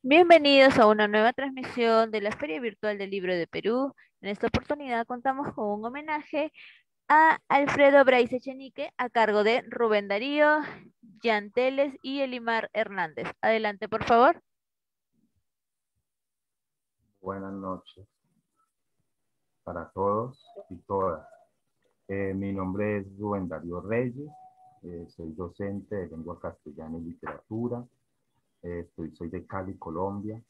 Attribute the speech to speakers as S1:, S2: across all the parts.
S1: Bienvenidos a una nueva transmisión de la Feria Virtual del Libro de Perú. En esta oportunidad contamos con un homenaje a Alfredo Bryce Echenique a cargo de Rubén Darío, Jan Teles y Elimar Hernández. Adelante, por favor.
S2: Buenas noches para todos y todas. Mi nombre es Rubén Darío Reyes, soy docente de lengua castellana y literatura. Soy de Cali, Colombia.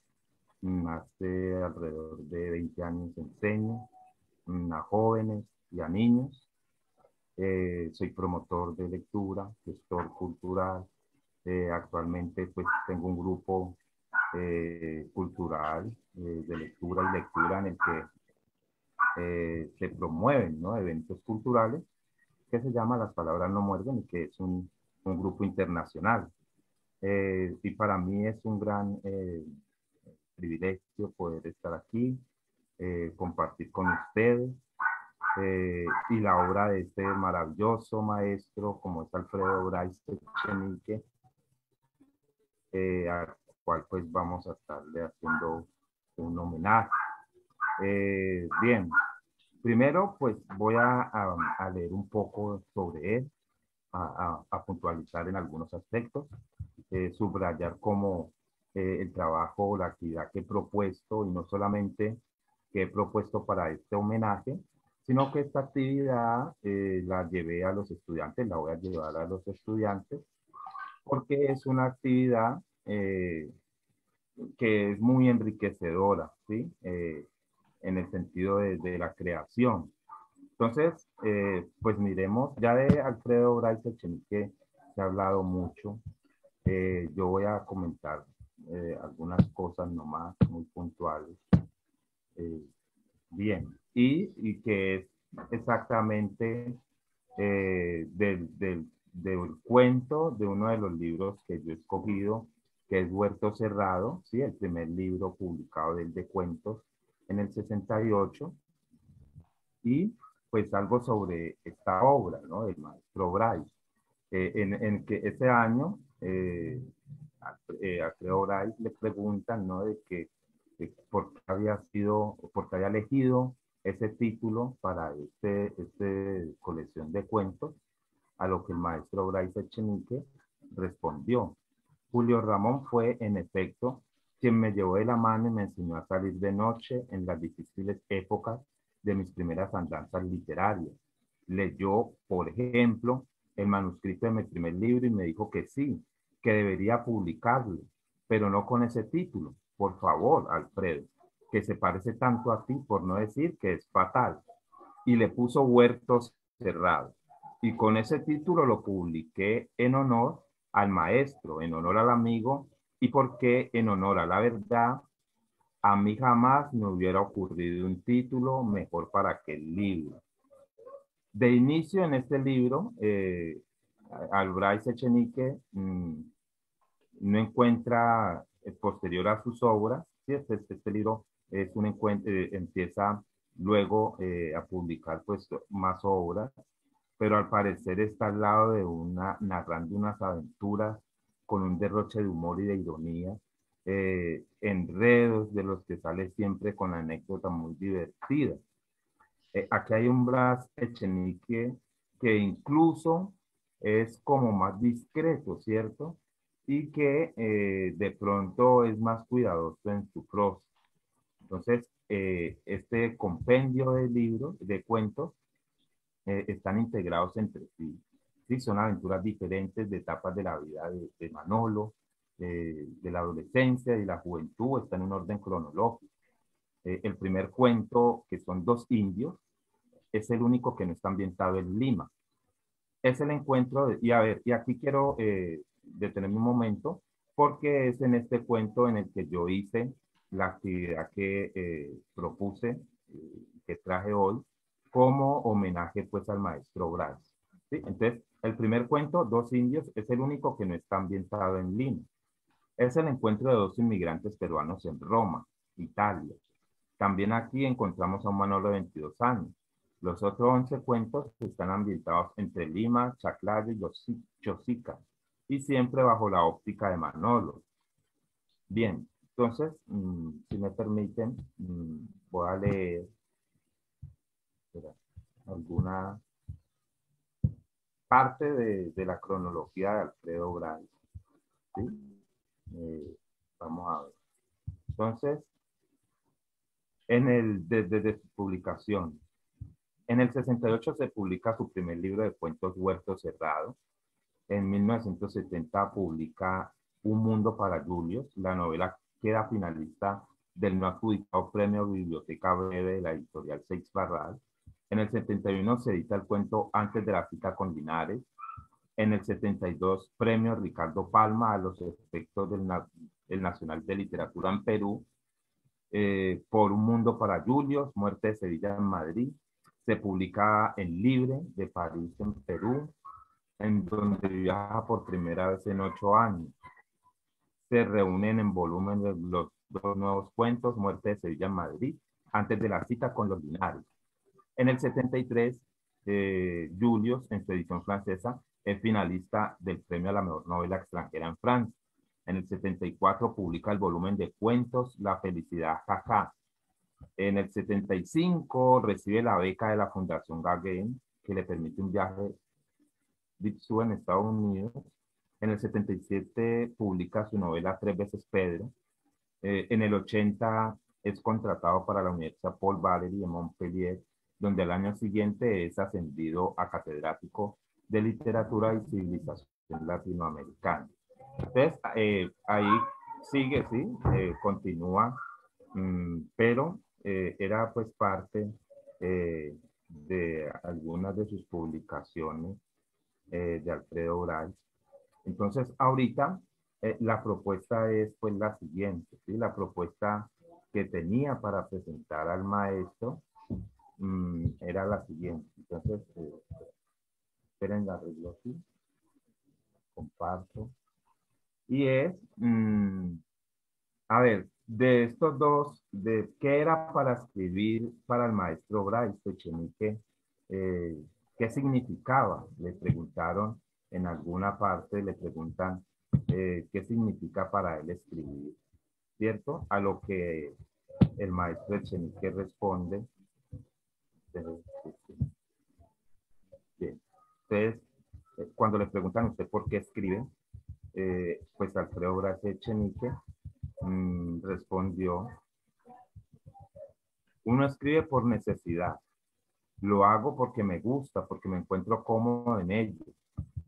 S2: Hace alrededor de 20 años enseño a jóvenes y a niños. Soy promotor de lectura, gestor cultural. Actualmente pues tengo un grupo cultural de lectura y lectura en el que se promueven, ¿no?, eventos culturales que se llama Las Palabras No Muerden y que es un grupo internacional. Y para mí es un gran privilegio poder estar aquí, compartir con ustedes y la obra de este maravilloso maestro como es Alfredo Bryce Echenique, al cual pues vamos a estarle haciendo un homenaje. Bien, primero, pues voy a leer un poco sobre él, a puntualizar en algunos aspectos, subrayar cómo el trabajo o la actividad que he propuesto, y no solamente que he propuesto para este homenaje, sino que esta actividad la llevé a los estudiantes, la voy a llevar a los estudiantes, porque es una actividad que es muy enriquecedora, ¿sí? En el sentido de la creación. Entonces, pues miremos, ya de Alfredo Bryce Echenique se ha hablado mucho. Yo voy a comentar algunas cosas nomás muy puntuales. Eh, Bien, y que es exactamente del cuento de uno de los libros que yo he escogido, que es Huerto Cerrado, ¿sí? El primer libro publicado de cuentos en el 68, y pues algo sobre esta obra, ¿no?, del maestro Bryce, en que ese año a Alfredo Bryce le preguntan, ¿no?, de por qué había sido, por qué había elegido ese título para este colección de cuentos, a lo que el maestro Bryce Echenique respondió: Julio Ramón fue, en efecto, quien me llevó de la mano y me enseñó a salir de noche en las difíciles épocas de mis primeras andanzas literarias. Leyó, por ejemplo, el manuscrito de mi primer libro y me dijo que sí, que debería publicarlo, pero no con ese título. Por favor, Alfredo, que se parece tanto a ti, por no decir que es fatal. Y le puso Huertos Cerrados. Y con ese título lo publiqué en honor al maestro, en honor al amigo, y porque en honor a la verdad, a mí jamás me hubiera ocurrido un título mejor para aquel libro. De inicio en este libro, Albright Echenique no encuentra posterior a sus obras, ¿sí? Este libro es un encuentro, empieza luego a publicar pues más obras, pero al parecer está al lado de narrando unas aventuras con un derroche de humor y de ironía, enredos de los que sale siempre con anécdotas muy divertidas. Aquí hay un Blas Echenique que incluso es como más discreto, ¿cierto? Y que de pronto es más cuidadoso en su prosa. Entonces, este compendio de libros, de cuentos, están integrados entre sí. Sí, son aventuras diferentes de etapas de la vida de Manolo, de la adolescencia y la juventud, está en un orden cronológico. El primer cuento, que son dos indios, es el único que no está ambientado en Lima. Es el encuentro, y a ver, y aquí quiero detenerme un momento, porque es en este cuento en el que yo hice la actividad que propuse, que traje hoy, como homenaje pues al maestro Bryce. ¿Sí? Entonces, el primer cuento, Dos indios, es el único que no está ambientado en Lima. Es el encuentro de dos inmigrantes peruanos en Roma, Italia. También aquí encontramos a un Manolo de 22 años. Los otros 11 cuentos están ambientados entre Lima, Chaclayo y Chosica, y siempre bajo la óptica de Manolo. Bien, entonces, si me permiten, voy a leer espera, alguna parte de la cronología de Alfredo Bryce, ¿sí? Vamos a ver. Entonces, desde su publicación, en el 68 se publica su primer libro de cuentos Huerto Cerrado. En 1970 publica Un Mundo para Julios. La novela queda finalista del no adjudicado Premio Biblioteca Breve de la editorial Seix Barral. En el 71 se edita el cuento Antes de la cita con Linares. En el 72, Premio Ricardo Palma a los efectos del Nacional de Literatura en Perú. Por Un Mundo para Julios, Muerte de Sevilla en Madrid. Se publica en Libre de París en Perú, en donde viaja por primera vez en 8 años. Se reúnen en volumen de los dos nuevos cuentos, Muerte de Sevilla en Madrid, Antes de la cita con los Linares. En el 73, Julius, en su edición francesa, es finalista del premio a la mejor novela extranjera en Francia. En el 74 publica el volumen de cuentos La felicidad jaja. En el 75 recibe la beca de la Fundación Gauguin, que le permite un viaje Dipsú en Estados Unidos. En el 77 publica su novela Tres veces Pedro. En el 80 es contratado para la Universidad Paul Valéry de Montpellier, donde al año siguiente es ascendido a catedrático de literatura y civilización latinoamericana. Entonces, ahí sigue, sí, continúa, pero era pues parte de algunas de sus publicaciones de Alfredo Bryce. Entonces, ahorita la propuesta es pues la siguiente, ¿sí? La propuesta que tenía para presentar al maestro era la siguiente. Entonces, esperen, la arreglo aquí, comparto. Y es, a ver, de estos dos, de qué era para escribir para el maestro Bryce Echenique, eh, qué significaba. Le preguntaron en alguna parte, le preguntan qué significa para él escribir, ¿cierto? A lo que el maestro Echenique responde. Bien. Entonces, cuando le preguntan a usted por qué escribe, pues Alfredo Bryce Echenique respondió: uno escribe por necesidad, lo hago porque me gusta, porque me encuentro cómodo en ello.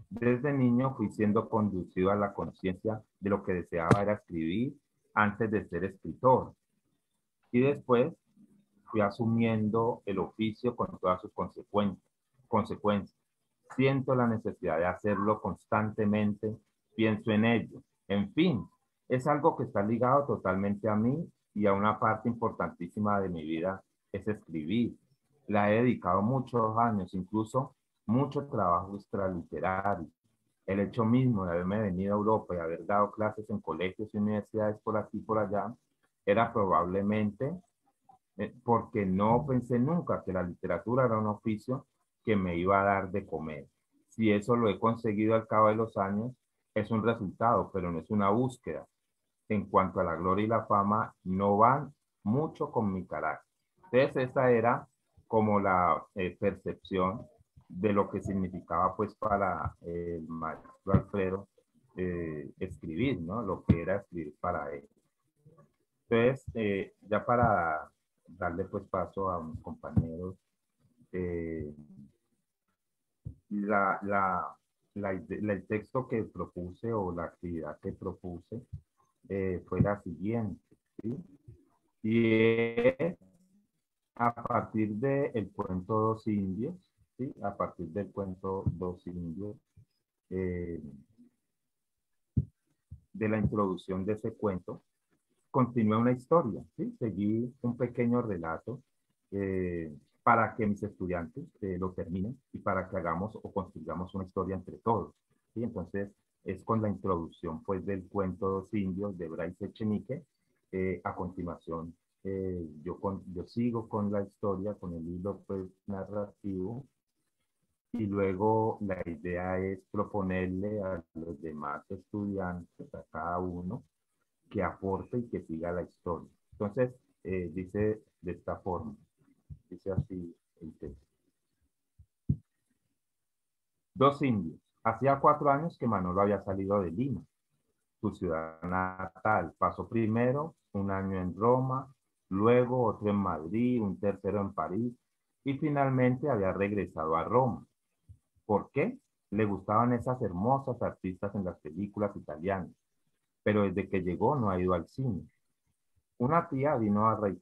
S2: Desde niño fui siendo conducido a la conciencia de lo que deseaba era escribir antes de ser escritor. Y después fui asumiendo el oficio con todas sus consecuencias. Siento la necesidad de hacerlo constantemente, pienso en ello. En fin, es algo que está ligado totalmente a mí y a una parte importantísima de mi vida es escribir. La he dedicado muchos años, incluso mucho trabajo extraliterario. El hecho mismo de haberme venido a Europa y haber dado clases en colegios y universidades por aquí y por allá era probablemente porque no pensé nunca que la literatura era un oficio que me iba a dar de comer. Si eso lo he conseguido al cabo de los años, es un resultado, pero no es una búsqueda. En cuanto a la gloria y la fama, no van mucho con mi carácter. Entonces, esa era como la percepción de lo que significaba pues para el maestro Alfredo escribir, ¿no? Lo que era escribir para él. Entonces, ya para darle pues paso a mis compañeros, eh, la, la, el texto que propuse o la actividad que propuse fue la siguiente, ¿sí? Y es a partir del cuento Dos Indios, ¿sí? A partir del cuento Dos Indios, eh, de la introducción de ese cuento, continué una historia, ¿sí? Seguí un pequeño relato eh, para que mis estudiantes lo terminen y para que hagamos o construyamos una historia entre todos, ¿sí? Entonces, es con la introducción, pues, del cuento Dos Indios de Bryce Echenique. A continuación, yo sigo con la historia, con el hilo, pues, narrativo, y luego la idea es proponerle a los demás estudiantes, a cada uno, que aporte y que siga la historia. Entonces, dice de esta forma, dice así el texto. Dos indios. Hacía 4 años que Manolo había salido de Lima, su ciudad natal. Pasó primero un año en Roma, luego otro en Madrid, un tercero en París y finalmente había regresado a Roma. ¿Por qué? Le gustaban esas hermosas artistas en las películas italianas, pero desde que llegó no ha ido al cine. Una tía vino a radicar